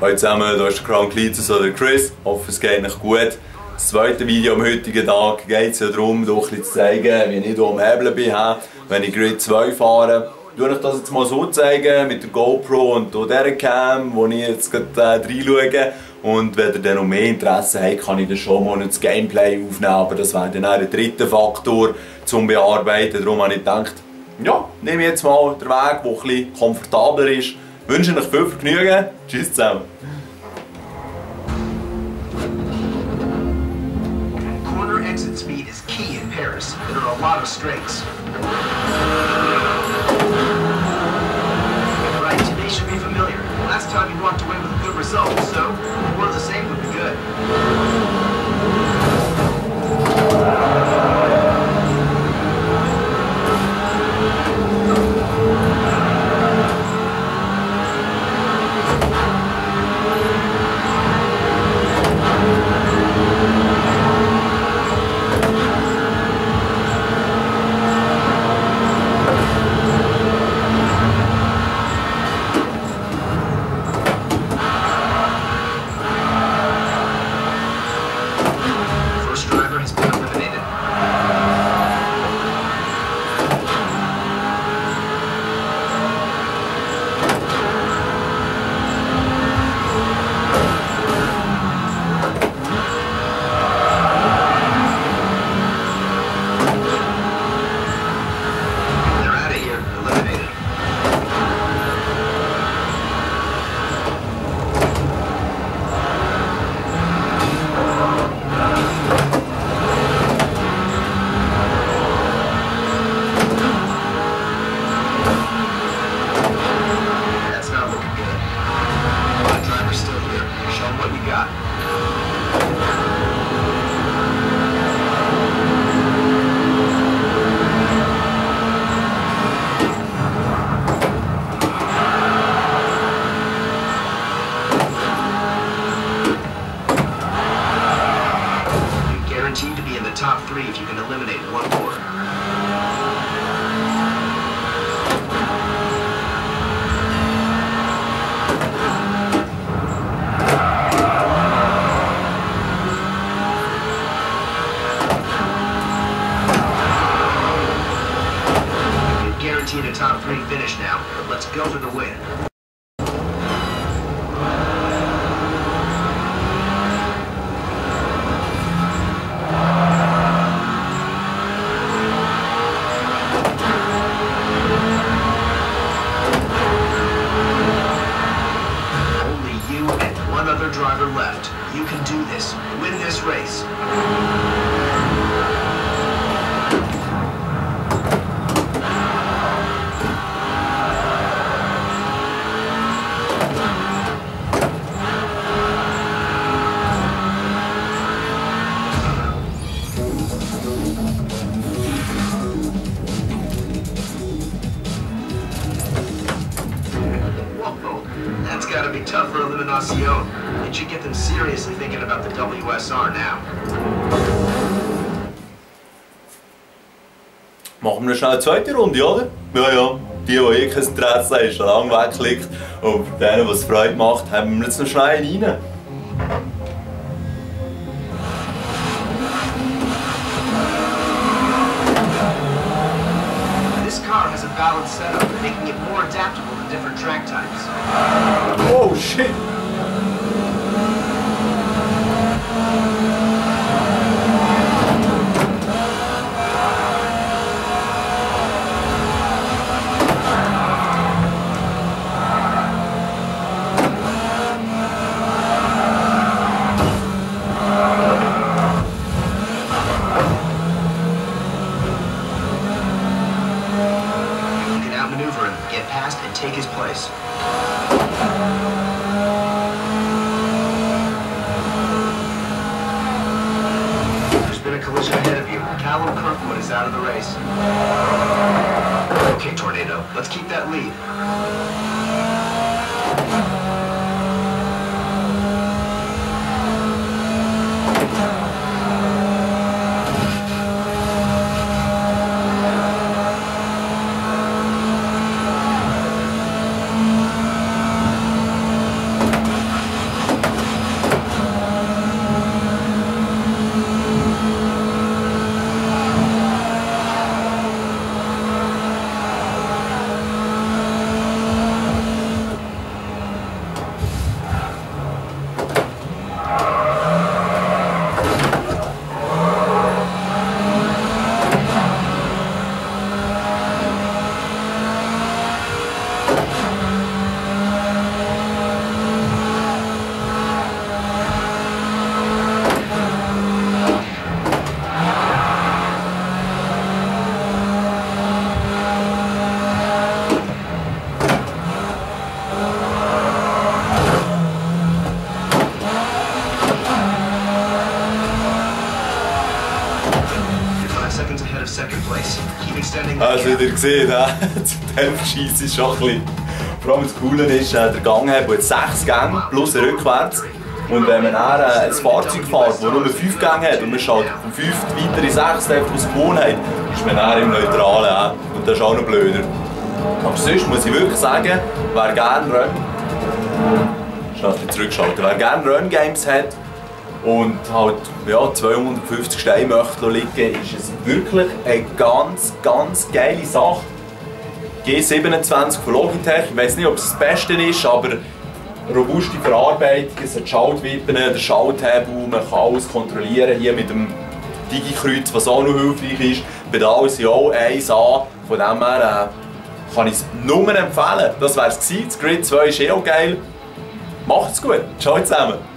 Hallo zusammen, hier ist der Crown Glitzers oder Chris. Ich hoffe, es geht euch gut. Das zweite Video am heutigen Tag geht es ja darum, hier ein bisschen zu zeigen, wie ich hier am Hebeln bin, wenn ich Grid 2 fahre. Ich zeige euch das jetzt mal so zeigen, mit der GoPro und dieser Cam, wo ich jetzt gerade reinschaue. Und wenn ihr dann noch mehr Interesse habt, kann ich dann schon mal das Gameplay aufnehmen. Aber das wäre dann auch der dritte Faktor zum Bearbeiten. Darum habe ich gedacht, ja, nehme ich jetzt mal den Weg, der ein bisschen komfortabler ist. Ich wünsche euch viel Vergnügen. Tschüss zusammen. Corner exit speed is key in Paris. There are a lot of straights. Right, today should be familiar. Last time you walked away with a good result, so more of the same would be good. To be in the top 3 if you can eliminate one more. You're guaranteed a top 3 finish now, but let's go for the win. Driver left. You can do this. Win this race. Whoa, that's gotta be tough for Eliminación. It should get them seriously thinking about the WSR now. Machen wir schnell eine zweite Runde, oder? Ja. Die kein Interesse haben, schon lange weggeklickt. Und für denen, was Freude macht, haben wir jetzt noch schnell rein. This car has a balanced setup, making it more adaptable to different track types. Oh shit! Outmaneuver him, get past, and take his place. There's been a collision ahead of you. Callum Kirkwood is out of the race. Okay, Tornado, let's keep that lead. extending the Also, gap. ihr seht, zum Teil schießt es schon ein bisschen. Vor allem das Coole ist, der Ganghebel hat 6 Gänge plus ein rückwärts. Und wenn man dann ein Fahrzeug fährt, das nur 5 Gänge hat und man schaut von 5 weitere 6 einfach aus Gewohnheit, ist man dann im Neutralen. Und das ist auch noch blöder. Aber sonst muss ich wirklich sagen, wer gerne wer gerne Run-Games hat und halt ja, 250 Steine möchte liegen, ist es wirklich eine ganz geile Sache. G27 von Logitech, ich weiß nicht, ob es das Beste ist, aber robuste Verarbeitung, es hat Schaltwippen, der Schalthebel, man kann alles kontrollieren hier mit dem Digi-Kreuz, was auch noch hilfreich ist. Die Pedale sind auch 1A, von dem her kann ich es nur empfehlen. Das wäre es gewesen. Das Grid 2 ist eh auch geil. Macht's gut. Ciao zusammen.